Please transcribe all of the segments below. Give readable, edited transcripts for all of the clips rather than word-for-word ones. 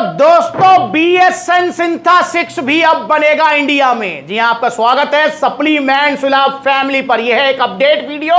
दोस्तों BSN सिंथा-6 भी अब बनेगा इंडिया में। जी हां, आपका स्वागत है सप्लीमेंट्स विद फैमिली पर। यह है एक अपडेट वीडियो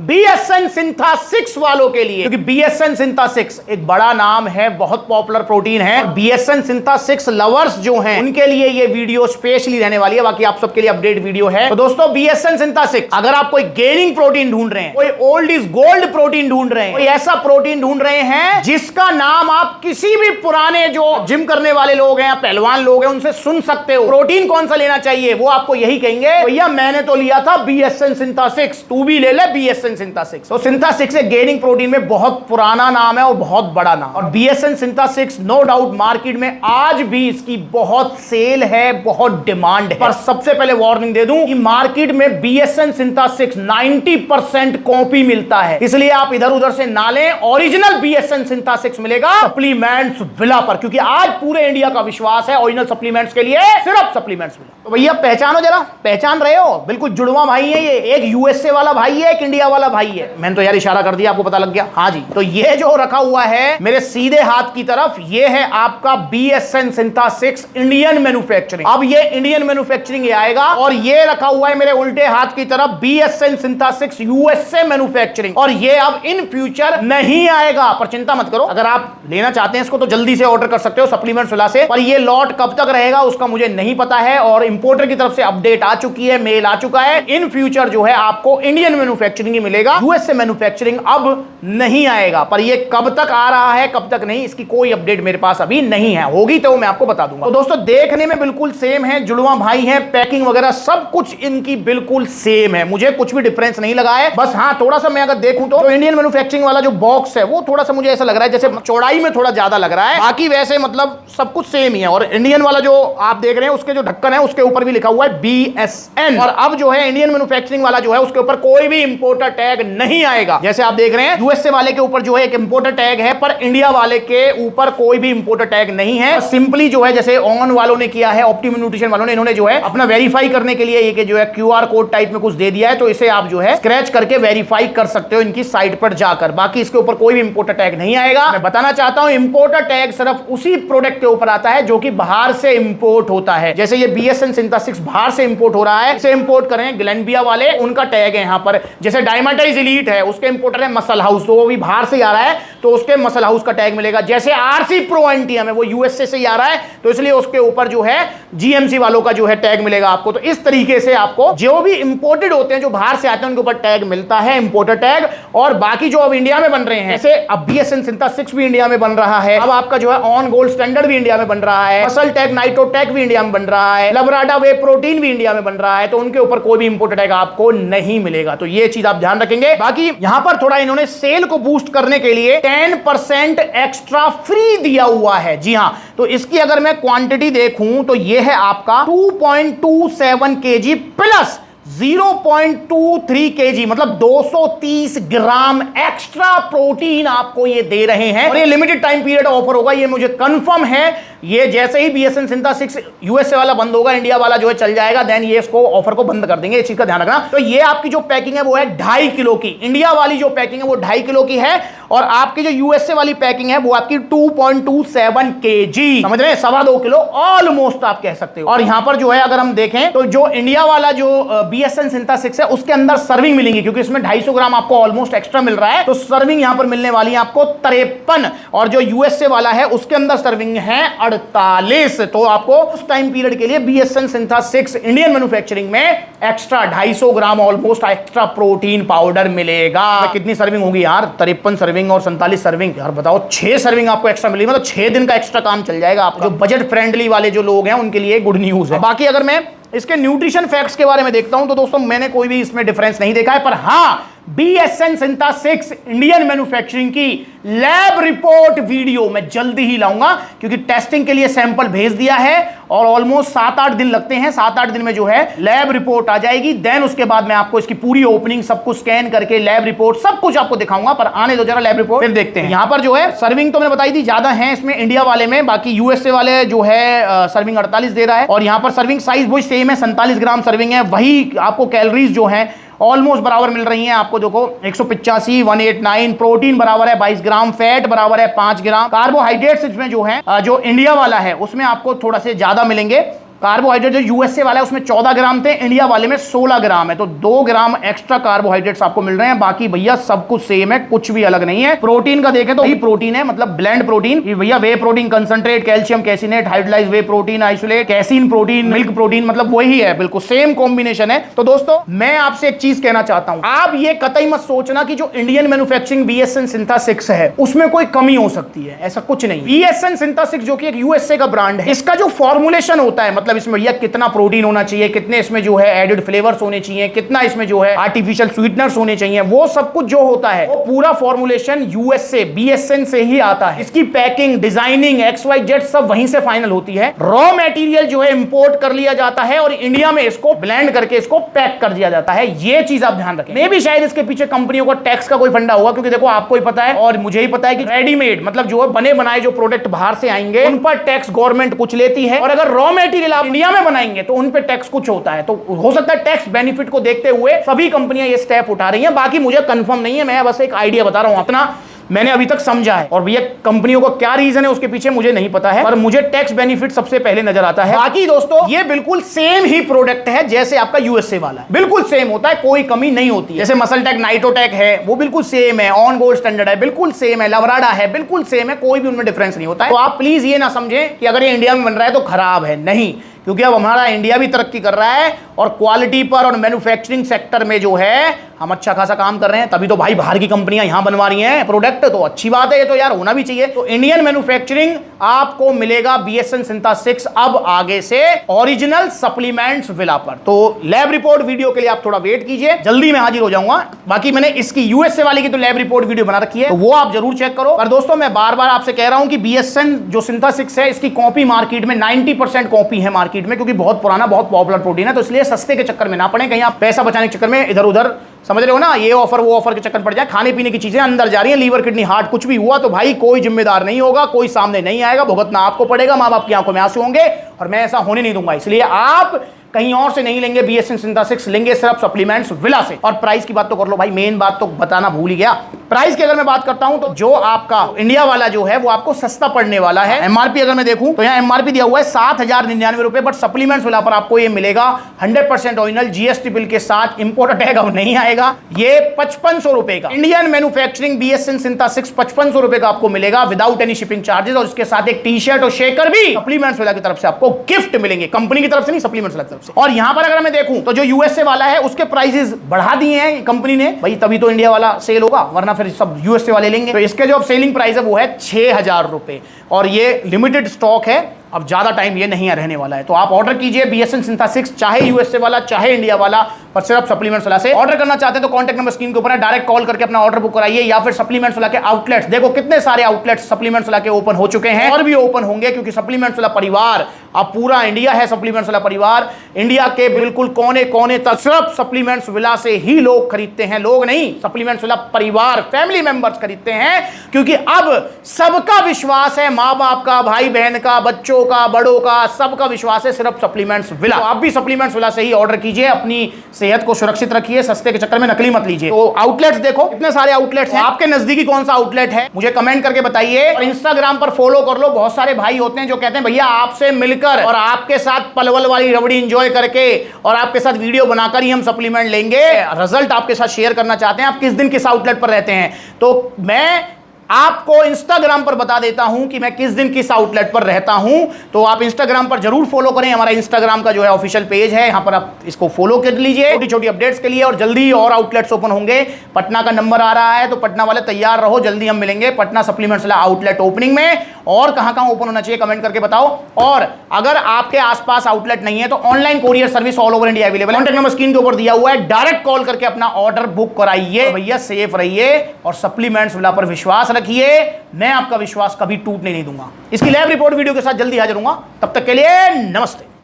BSN सिंथा-6 वालों के लिए, क्योंकि BSN सिंथा-6 एक बड़ा नाम है, बहुत पॉपुलर प्रोटीन है। BSN सिंथा-6 लवर्स जो हैं उनके लिए यह वीडियो स्पेशली रहने वाली है, बाकी आप सबके लिए अपडेट वीडियो है। तो दोस्तों BSN सिंथा-6, अगर आप कोई गेनिंग प्रोटीन ढूंढ रहे हैं, कोई ओल्ड इज गोल्ड प्रोटीन ढूंढ रहे हैं, कोई ऐसा प्रोटीन ढूंढ रहे हैं जिसका नाम आप किसी भी पुराने जो जिम करने वाले लोग हैं, पहलवान लोग हैं, उनसे सुन सकते हो, प्रोटीन कौन सा लेना चाहिए, वो आपको यही कहेंगे, भैया मैंने तो लिया था BSN सिंथा-6, तू भी ले ले BSN सिंथा-6। तो सिंथा-6 एक गेनिंग प्रोटीन में बहुत पुराना नाम है और बहुत बड़ा नाम। और BSN सिंथा-6 नो डाउट मार्केट में आज भी इसकी बहुत सेल है, बहुत डिमांड है। पर सबसे पहले वार्निंग दे दूं कि मार्केट में BSN सिंथा-6 90% कॉपी मिलता है, इसलिए आप इधर उधर से ना लें। ओरिजिनल BSN सिंथा-6 मिलेगा सप्लीमेंट्स विला पर, क्योंकि आज पूरे इंडिया का विश्वास है ओरिजिनल सप्लीमेंट्स के लिए, सिर्फ सप्लीमेंट्स विला। तो भैया पहचानो जरा, पहचान रहे हो? बिल्कुल जुड़वा भाई है ये, एक USA वाला भाई है, एक इंडिया वाला भाई है। मैंने तो यार इशारा कर दिया, आपको पता लग गया। हाँ जी, तो ये जो रखा हुआ है मेरे सीधे हाथ की तरफ, ये है आपका BSN सिंथा-6 इंडियन मैन्युफैक्चरिंग। अब ये इंडियन मैन्युफैक्चरिंग आएगा। और ये रखा हुआ है मेरे उल्टे हाथ की तरफ BSN सिंथा-6 USA मैन्युफैक्चरिंग, और ये अब इन फ्यूचर नहीं आएगा। पर चिंता मत करो, अगर आप लेना चाहते हैं इसको तो जल्दी से ऑर्डर कर सकते हो सप्लीमेंट्स विला से। पर ये लॉट कब तक रहेगा उसका मुझे नहीं पता है, और इंपोर्टर की तरफ से अपडेट आ चुकी है, मेल आ चुका है। इन फ्यूचर जो है आपको इंडियन मैन्युफैक्चरिंग ही मिलेगा, USA मैन्युफैक्चरिंग अब नहीं आएगा। पर ये कब तक आ रहा है कब तक नहीं, इसकी कोई अपडेट मेरे पास अभी नहीं है, होगी तो मैं आपको बता दूंगा। तो दोस्तों देखने में बिल्कुल सेम है, जुड़वा भाई है, पैकिंग वगैरह सब कुछ इनकी बिल्कुल सेम है, मुझे कुछ भी डिफरेंस नहीं लगा है। बस हाँ, थोड़ा सा मैं अगर देखूं तो इंडियन मैन्युफैक्चरिंग वाला जो बॉक्स है वो थोड़ा सा मुझे ऐसा लग रहा है जैसे चौड़ाई में थोड़ा ज्यादा लग रहा है, बाकी वैसे मतलब सब कुछ सेम ही है। और इंडियन वाला जो आप देख रहे हैं उसके जो ढक्कन है उसके ऊपर भी लिखा हुआ है BSN। और अब जो है इंडियन मैन्युफैक्चरिंग वाला जो है उसके ऊपर कोई भी इंपोर्टर टैग नहीं आएगा। जैसे आप देख रहे हैं USA वाले के ऊपर जो है एक इंपोर्टर टैग है, पर इंडिया वाले के ऊपर कोई भी इंपोर्टर टैग नहीं है। सिंपली जो है जैसे ऑन वालों ने किया है, ऑप्टिमम न्यूट्रिशन वालों ने, इन्होंने जो है अपना वेरीफाई करने के लिए ये जो है QR कोड टाइप में कुछ दे दिया है, तो इसे आप जो है स्क्रैच करके वेरीफाई कर सकते हो इनकी साइट पर जाकर। बाकी इसके ऊपर कोई भी इंपोर्टर टैग नहीं आएगा। मैं बताना चाहता हूं इंपोर्टर टैग सिर्फ उसी प्रोडक्ट के ऊपर आता है जो कि बाहर से इंपोर्ट होता है। जैसे ये BSN सिंथा-6 बाहर से इंपोर्ट हो रहा है, इसे इंपोर्ट करें ग्लेनबिया वाले, उनका टैग है यहां पर। जैसे डायमाटाइज एलीट है, उसके इंपोर्टर है मसल हाउस, तो वो भी बाहर से आ रहा है तो उसके मसल हाउस का टैग मिलेगा। जैसे RC प्रो एंटियम है, वो USA से ही आ रहा है तो इसलिए उसके ऊपर जो है GMC वालों का जो है टैग मिलेगा आपको। तो इस तरीके से आपको जो भी इंपोर्टेड होते हैं, जो बाहर से आते हैं, उनके ऊपर टैग मिलता है, इंपोर्टर टैग। और बाकी जो अब इंडिया में बन रहे हैं, जैसे अब BSN सिंथा-6 भी इंडिया में बन रहा है, अब आपका जो है ऑन गोल्ड स्टैंडर्ड भी इंडिया में बन रहा है, मसल टैग नाइट्रोटैक भी इंडिया में बन रहा है, लबराडा वे प्रोटीन भी इंडिया में बन रहा है, तो उनके ऊपर कोई भी इंपोर्टर टैग आपको नहीं मिलेगा। तो ये चीज आप ध्यान रखेंगे। बाकी यहां पर थोड़ा इन्होंने सेल को बूस्ट करने के लिए 10% एक्स्ट्रा फ्री दिया हुआ है। जी हां, तो इसकी अगर मैं क्वांटिटी देखूं तो ये है आपका 2.27 kg प्लस 0.23 kg, मतलब 230 ग्राम एक्स्ट्रा प्रोटीन आपको ये दे रहे हैं। और ये लिमिटेड टाइम पीरियड ऑफर होगा, ये मुझे कंफर्म है। ये जैसे ही BSN सिंथा-6 USA वाला बंद होगा, इंडिया वाला जो है चल जाएगा, देन ये इसको ऑफर को बंद कर देंगे, इस चीज का ध्यान रखना। तो ये आपकी जो पैकिंग है वो है 2.5 किलो की, इंडिया वाली जो पैकिंग है वो 2.5 किलो की है, और आपकी जो USA वाली पैकिंग है वो आपकी 2.27 kg, समझ रहे हैं, 2.25 किलो ऑलमोस्ट आप कह सकते हो। और यहां पर जो है अगर हम देखें तो जो इंडिया वाला जो BSN सिंथा-6 है उसके अंदर सर्विंग मिलेंगी, क्योंकि इसमें 250 ग्राम आपको ऑलमोस्ट एक्स्ट्रा मिल रहा है, तो सर्विंग यहां पर मिलने वाली है आपको 53। और जो USA वाला है उसके अंदर सर्विंग है 48। तो आपको उस टाइम पीरियड के लिए BSN सिंथा-6 इंडियन मैन्युफैक्चरिंग में एक्स्ट्रा 250 ग्राम ऑलमोस्ट एक्स्ट्रा प्रोटीन पाउडर मिलेगा। कितनी सर्विंग होगी यार? 53 सर्विंग और 47 सर्विंग, यार बताओ 6 सर्विंग आपको एक्स्ट्रा मिलेगी, मतलब 6 दिन का एक्स्ट्रा काम चल जाएगा आपका। जो बजट फ्रेंडली वाले जो लोग हैं उनके लिए गुड न्यूज है। बाकी अगर मैं इसके न्यूट्रिशन फैक्ट्स के बारे में देखता हूं तो दोस्तों मैंने कोई भी इसमें डिफरेंस नहीं देखा है। पर हाँ, BSN सिंथा-6 इंडियन मैन्युफैक्चरिंग की लैब रिपोर्ट वीडियो मैं जल्दी ही लाऊंगा, क्योंकि टेस्टिंग के लिए सैंपल भेज दिया है और ऑलमोस्ट 7-8 दिन लगते हैं। 7-8 दिन में जो है लैब रिपोर्ट आ जाएगी, देन उसके बाद मैं आपको इसकी पूरी ओपनिंग सब कुछ स्कैन करके लैब रिपोर्ट सब कुछ आपको दिखाऊंगा। पर आने दो जरा लैब रिपोर्ट, फिर देखते हैं। यहां पर जो है सर्विंग तो मैंने बताई थी ज्यादा है इसमें इंडिया वाले में, बाकी USA वाले जो है सर्विंग 48 दे रहा है। और यहां पर सर्विंग साइज वो सेम है, 47 ग्राम सर्विंग है। वही आपको कैलोरीज जो है ऑलमोस्ट बराबर मिल रही हैं आपको। देखो 185, 189, प्रोटीन बराबर है 22 ग्राम, फैट बराबर है 5 ग्राम। कार्बोहाइड्रेट्स इसमें जो है जो इंडिया वाला है उसमें आपको थोड़ा से ज्यादा मिलेंगे। कार्बोहाइड्रेट जो यूएसए वाला है उसमें 14 ग्राम थे, इंडिया वाले में 16 ग्राम है, तो 2 ग्राम एक्स्ट्रा कार्बोहाइड्रेट्स आपको मिल रहे हैं। बाकी भैया सब कुछ सेम है, कुछ भी अलग नहीं है। प्रोटीन का देखें तो वही प्रोटीन है, मतलब ब्लेंड प्रोटीन। भैया whey protein concentrate, calcium caseinate, hydrolyse whey protein isolate, casein protein, milk protein, मतलब वही है, बिल्कुल सेम कॉम्बिनेशन है। तो दोस्तों मैं आपसे एक चीज कहना चाहता हूं, आप ये कतई मत सोचना कि जो इंडियन मैन्युफैक्चरिंग बीएसएन सिंथा 6 है उसमें कोई कमी हो सकती है, ऐसा कुछ नहीं। बीएसएन सिंथा 6 जो कि एक यूएसए का ब्रांड है, इसका जो फॉर्मुलेशन होता है, मतलब इसमें भैया कितना प्रोटीन होना चाहिए, कितने इसमें जो है एडेड फ्लेवर्स होने चाहिए, कितना इसमें जो है आर्टिफिशियल स्वीटनर्स होने चाहिए, वो सब कुछ जो होता है वो पूरा फॉर्मुलेशन यूएसए बीएसएन से ही आता है। इसकी पैकिंग, डिजाइनिंग, XYZ सब वहीं से फाइनल होती है। रॉ मटेरियल जो है इंपोर्ट कर लिया जाता है और इंडिया में इसको ब्लेंड करके इसको पैक कर दिया जाता है। ये चीज आप ध्यान रखें। मे भी शायद इसके पीछे कंपनियों को टैक्स का कोई फंडा होगा, क्योंकि देखो आपको ही पता है और मुझे ही पता है कि रेडीमेड मतलब जो है बने बनाए जो प्रोडक्ट बाहर से आएंगे उन पर टैक्स गवर्नमेंट कुछ लेती है, और अगर रॉ मटेरियल आप इंडिया में बनाएंगे तो उन पे टैक्स कुछ होता है। तो हो सकता है टैक्स बेनिफिट को देखते हुए सभी कंपनियां ये स्टेप उठा रही हैं। बाकी मुझे कंफर्म नहीं है, मैं बस एक आइडिया बता रहा हूं, अपना मैंने अभी तक समझा है। और भैया कंपनियों को क्या रीजन है उसके पीछे मुझे नहीं पता है, पर मुझे टैक्स बेनिफिट सबसे पहले नजर आता है। बाकी दोस्तों ये बिल्कुल सेम ही प्रोडक्ट है जैसे आपका यूएसए वाला है, बिल्कुल सेम होता है, कोई कमी नहीं होती है। जैसे मसलटेक नाइटोटेक है वो बिल्कुल सेम है, ऑन गोल्ड स्टैंडर्ड है बिल्कुल सेम है, लवराडा है बिल्कुल सेम है, कोई भी उनमें डिफरेंस नहीं होता है। तो आप प्लीज ये ना समझें कि अगर ये इंडिया में बन रहा है तो खराब है, नहीं, क्योंकि अब हमारा इंडिया भी तरक्की कर रहा है और क्वालिटी पर और मैन्युफैक्चरिंग सेक्टर में जो है हम अच्छा खासा काम कर रहे हैं। तभी तो भाई बाहर की कंपनियां यहां बनवा रही हैं प्रोडक्ट, तो अच्छी बात है, ये तो यार होना भी चाहिए। तो इंडियन मैन्युफैक्चरिंग आपको मिलेगा बीएसएन सिंथा 6 अब आगे से ओरिजिनल सप्लीमेंट्स विला पर। तो लैब रिपोर्ट वीडियो के लिए आप थोड़ा वेट कीजिए, जल्दी मैं हाजिर हो जाऊंगा। बाकी मैंने इसकी यूएसए वाले की तो लैब रिपोर्ट वीडियो बना रखी है, तो वो आप जरूर चेक करो। पर दोस्तों मैं बार बार आपसे कह रहा हूं कि बीएसएन जो सिंथा 6 है इसकी कॉपी मार्केट में 90% कॉपी है मार्केट में, क्योंकि बहुत पुराना बहुत पॉपुलर प्रोटीन है। तो इसलिए सस्ते के चक्कर में ना पड़े, कहीं आप पैसा बचाने के चक्कर में इधर उधर समझ रहे हो ना, ये ऑफर वो ऑफर के चक्कर पड़ जाए, खाने पीने की चीजें अंदर जा रही हैं, लीवर किडनी हार्ट कुछ भी हुआ तो भाई कोई जिम्मेदार नहीं होगा, कोई सामने नहीं आएगा, भुगतना आपको पड़ेगा, मां बाप की आंखों में आंसू होंगे, और मैं ऐसा होने नहीं दूंगा। इसलिए आप कहीं और से नहीं लेंगे बीएसएन सिंथा 6, लेंगे सिर्फ सप्लीमेंट्स विला से। और प्राइस की बात तो कर लो भाई, मेन बात तो बताना भूल ही गया। प्राइस की अगर मैं बात करता हूं तो जो आपका इंडिया वाला जो है वो आपको सस्ता पड़ने वाला है। एमआरपी अगर मैं देखूं तो यहाँ एमआरपी दिया हुआ है 7,099 रुपए, बट सप्लीमेंट्स विला पर आपको ये मिलेगा 100% ओरिजिनल, जीएसटी बिल के साथ, इंपोर्ट टैग अब नहीं आएगा। ये 5500 रुपए का इंडियन मैन्युफैक्चरिंग बीएसएन सिंथा 6 5500 रुपए का आपको मिलेगा विदाउट एनी शिपिंग चार्जेस, और इसके साथ एक टी शर्ट और शेकर भी सप्लीमेंट्स विला की तरफ से आपको गिफ्ट मिलेंगे, कंपनी की तरफ से नहीं, सप्लीमेंट्स विला की तरफ से। और यहां पर अगर मैं देखूं तो जो यूएसए वाला है उसके प्राइसेस बढ़ा दिए हैं कंपनी ने, भाई तभी तो इंडिया वाला सेल होगा, वरना फिर सब यूएसए वाले लेंगे। तो इसके जो अब सेलिंग प्राइस है वो है 6000 रुपए, और ये लिमिटेड स्टॉक है, अब ज्यादा टाइम ये नहीं रहने वाला है। तो आप ऑर्डर कीजिए बीएसएन सिंथा 6, चाहे यूएसए वाला चाहे इंडिया वाला, पर सिर्फ सप्लीमेंट्स वाला से ऑर्डर करना चाहते हैं तो कांटेक्ट नंबर स्क्रीन के ऊपर है, डायरेक्ट कॉल करके अपना ऑर्डर बुक कराइए, या फिर सप्लीमेंट्स वाला के आउटलेट्स, देखो कितने सारे आउटलेट्स सप्लीमेंट्स वाला के ओपन हो चुके हैं और भी ओपन होंगे, क्योंकि सप्लीमेंट्स वाला परिवार अब पूरा इंडिया है। सप्लीमेंट्स वाला परिवार इंडिया के बिल्कुल कोने कोने तक सिर्फ सप्लीमेंट्स विला से ही लोग खरीदते हैं, लोग नहीं, सप्लीमेंट्स वाला परिवार फैमिली मेंबर्स खरीदते हैं, क्योंकि अब सबका विश्वास है, माँ बाप का, भाई बहन का, बच्चों का, बड़ों का, सबका विश्वास है सिर्फ सप्लीमेंट्स विला। तो आप भी सप्लीमेंट्स विला से ही ऑर्डर कीजिए, अपनी सेहत को सुरक्षित रखिए, सस्ते के चक्कर में नकली मत लीजिए। तो आउटलेट्स देखो कितने सारे आउटलेट्स हैं, आपके नजदीकी कौन सा आउटलेट है मुझे कमेंट करके बताइए, और इंस्टाग्राम पर फॉलो कर लो। बहुत सारे भाई होते हैं जो कहते हैं भैया आपसे मिलकर और आपके साथ पलवल वाली रबड़ी एंजॉय करके और आपके साथ वीडियो बनाकर ही हम सप्लीमेंट लेंगे, रिजल्ट आपके साथ शेयर करना चाहते हैं, आप किस दिन किस आउटलेट पर रहते हैं, तो मैं आपको इंस्टाग्राम पर बता देता हूं कि मैं किस दिन किस आउटलेट पर रहता हूं। तो आप इंस्टाग्राम पर जरूर फॉलो करें, हमारा इंस्टाग्राम का जो है ऑफिशियल पेज है, यहां पर आप इसको फॉलो कर लीजिए छोटी छोटी अपडेट्स के लिए, और जल्दी और आउटलेट्स ओपन होंगे। पटना का नंबर आ रहा है, तो पटना वाले तैयार रहो, जल्दी हम मिलेंगे पटना सप्लीमेंट्स वाला आउटलेट ओपनिंग में। और कहां कहां ओपन होना चाहिए कमेंट करके बताओ, और अगर आपके आसपास आउटलेट नहीं है तो online courier service all over India available है, कॉन्टैक्ट नंबर स्क्रीन के ऊपर दिया हुआ है, डायरेक्ट कॉल करके अपना ऑर्डर बुक कराइए। भैया सेफ रहिए और सप्लीमेंट्स विला पर विश्वास रखिए, मैं आपका विश्वास कभी टूटने नहीं दूंगा। इसकी लैब रिपोर्ट वीडियो के साथ जल्दी हाजिर हूंगा, तब तक के लिए नमस्ते।